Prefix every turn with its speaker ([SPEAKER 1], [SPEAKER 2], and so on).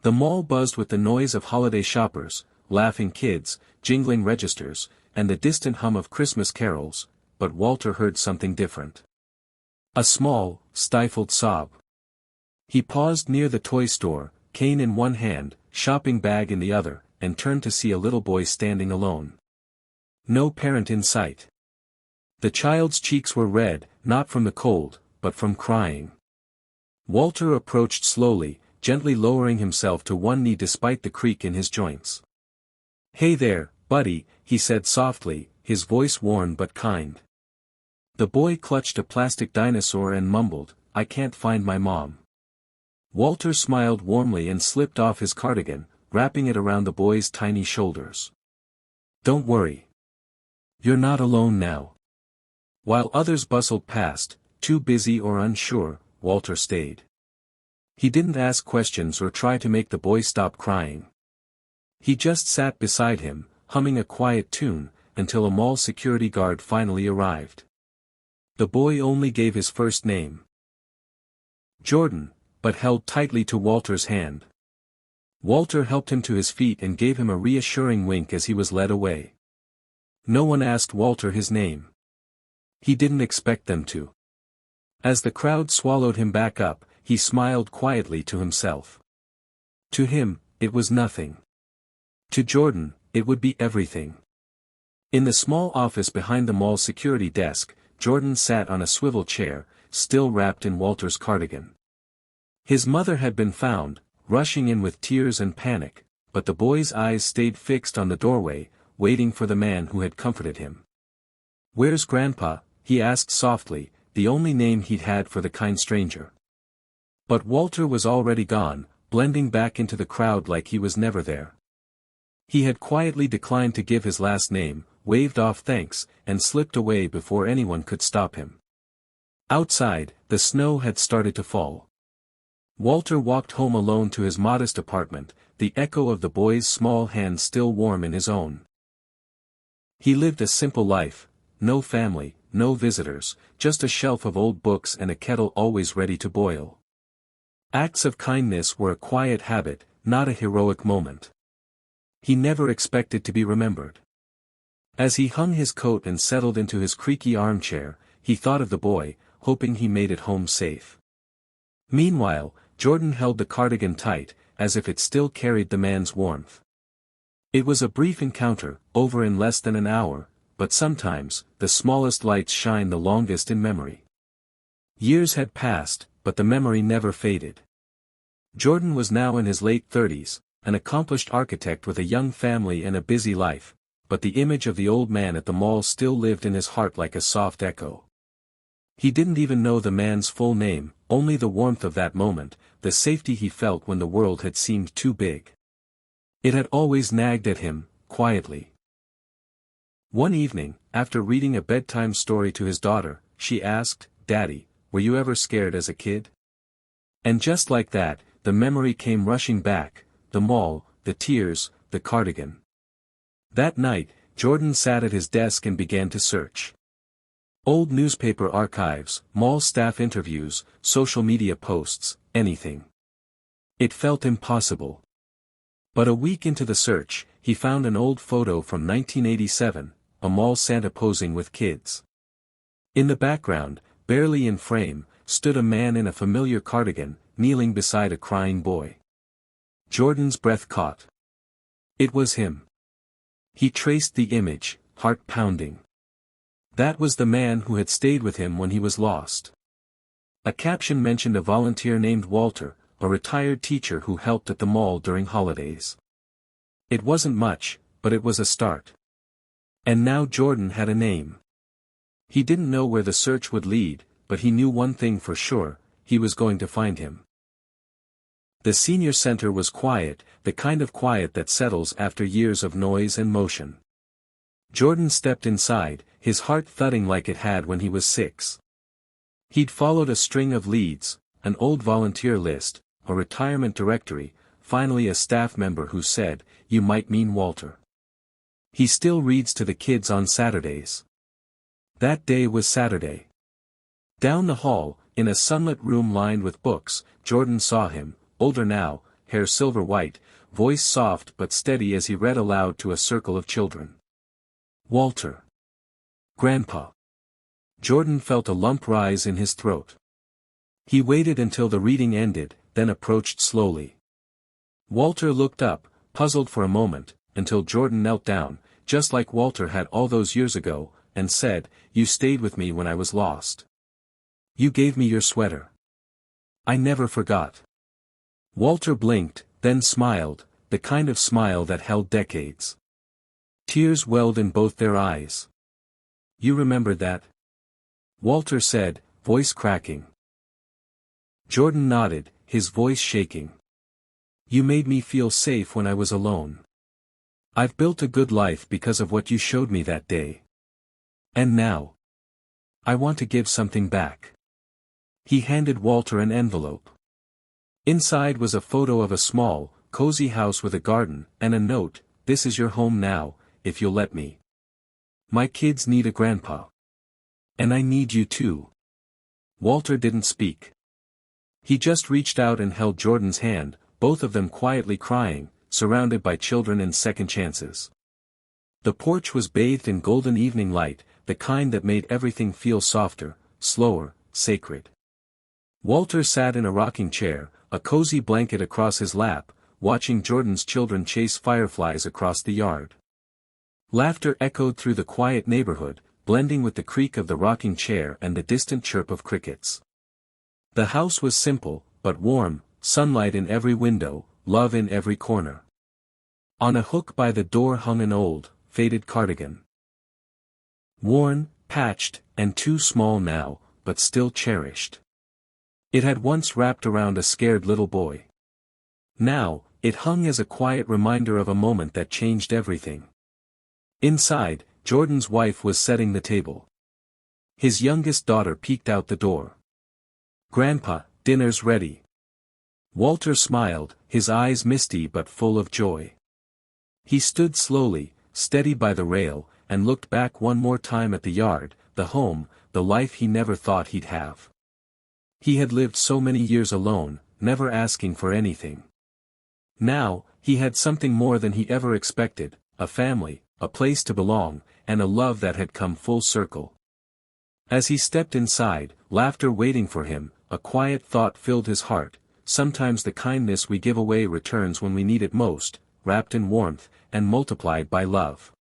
[SPEAKER 1] The mall buzzed with the noise of holiday shoppers, laughing kids, jingling registers, and the distant hum of Christmas carols, but Walter heard something different. A small, stifled sob. He paused near the toy store, cane in one hand, shopping bag in the other, and turned to see a little boy standing alone. No parent in sight. The child's cheeks were red, not from the cold, but from crying. Walter approached slowly, gently lowering himself to one knee despite the creak in his joints. "Hey there, buddy," he said softly, his voice worn but kind. The boy clutched a plastic dinosaur and mumbled, "I can't find my mom." Walter smiled warmly and slipped off his cardigan, wrapping it around the boy's tiny shoulders. "Don't worry. You're not alone now." While others bustled past, too busy or unsure, Walter stayed. He didn't ask questions or try to make the boy stop crying. He just sat beside him, humming a quiet tune, until a mall security guard finally arrived. The boy only gave his first name, Jordan, but held tightly to Walter's hand. Walter helped him to his feet and gave him a reassuring wink as he was led away. No one asked Walter his name. He didn't expect them to. As the crowd swallowed him back up, he smiled quietly to himself. To him, it was nothing. To Jordan, it would be everything. In the small office behind the mall security desk, Jordan sat on a swivel chair, still wrapped in Walter's cardigan. His mother had been found, rushing in with tears and panic, but the boy's eyes stayed fixed on the doorway, waiting for the man who had comforted him. "Where's Grandpa?" he asked softly, the only name he'd had for the kind stranger. But Walter was already gone, blending back into the crowd like he was never there. He had quietly declined to give his last name, waved off thanks, and slipped away before anyone could stop him. Outside, the snow had started to fall. Walter walked home alone to his modest apartment, the echo of the boy's small hand still warm in his own. He lived a simple life, no family, no visitors, just a shelf of old books and a kettle always ready to boil. Acts of kindness were a quiet habit, not a heroic moment. He never expected to be remembered. As he hung his coat and settled into his creaky armchair, he thought of the boy, hoping he made it home safe. Meanwhile, Jordan held the cardigan tight, as if it still carried the man's warmth. It was a brief encounter, over in less than an hour, but sometimes, the smallest lights shine the longest in memory. Years had passed, but the memory never faded. Jordan was now in his late 30s, an accomplished architect with a young family and a busy life, but the image of the old man at the mall still lived in his heart like a soft echo. He didn't even know the man's full name, only the warmth of that moment, the safety he felt when the world had seemed too big. It had always nagged at him, quietly. One evening, after reading a bedtime story to his daughter, she asked, "Daddy, were you ever scared as a kid?" And just like that, the memory came rushing back, the mall, the tears, the cardigan. That night, Jordan sat at his desk and began to search. Old newspaper archives, mall staff interviews, social media posts, anything. It felt impossible. But a week into the search, he found an old photo from 1987, a mall Santa posing with kids. In the background, barely in frame, stood a man in a familiar cardigan, kneeling beside a crying boy. Jordan's breath caught. It was him. He traced the image, heart pounding. That was the man who had stayed with him when he was lost. A caption mentioned a volunteer named Walter, a retired teacher who helped at the mall during holidays. It wasn't much, but it was a start. And now Jordan had a name. He didn't know where the search would lead, but he knew one thing for sure, he was going to find him. The senior center was quiet, the kind of quiet that settles after years of noise and motion. Jordan stepped inside, his heart thudding like it had when he was 6. He'd followed a string of leads, an old volunteer list, a retirement directory, finally a staff member who said, "You might mean Walter. He still reads to the kids on Saturdays." That day was Saturday. Down the hall, in a sunlit room lined with books, Jordan saw him, older now, hair silver white, voice soft but steady as he read aloud to a circle of children. Walter. Grandpa. Jordan felt a lump rise in his throat. He waited until the reading ended, then approached slowly. Walter looked up, puzzled for a moment, until Jordan knelt down, just like Walter had all those years ago, and said, "You stayed with me when I was lost. You gave me your sweater. I never forgot." Walter blinked, then smiled, the kind of smile that held decades. Tears welled in both their eyes. "You remember that?" Walter said, voice cracking. Jordan nodded, his voice shaking. "You made me feel safe when I was alone. I've built a good life because of what you showed me that day. And now, I want to give something back." He handed Walter an envelope. Inside was a photo of a small, cozy house with a garden, and a note, "This is your home now, if you'll let me. My kids need a grandpa. And I need you too." Walter didn't speak. He just reached out and held Jordan's hand, both of them quietly crying, surrounded by children and second chances. The porch was bathed in golden evening light, the kind that made everything feel softer, slower, sacred. Walter sat in a rocking chair, a cozy blanket across his lap, watching Jordan's children chase fireflies across the yard. Laughter echoed through the quiet neighborhood, blending with the creak of the rocking chair and the distant chirp of crickets. The house was simple, but warm, sunlight in every window, love in every corner. On a hook by the door hung an old, faded cardigan. Worn, patched, and too small now, but still cherished. It had once wrapped around a scared little boy. Now, it hung as a quiet reminder of a moment that changed everything. Inside, Jordan's wife was setting the table. His youngest daughter peeked out the door. "Grandpa, dinner's ready." Walter smiled, his eyes misty but full of joy. He stood slowly, steady by the rail, and looked back one more time at the yard, the home, the life he never thought he'd have. He had lived so many years alone, never asking for anything. Now, he had something more than he ever expected, a family, a place to belong, and a love that had come full circle. As he stepped inside, laughter waiting for him, a quiet thought filled his heart. Sometimes the kindness we give away returns when we need it most, wrapped in warmth, and multiplied by love.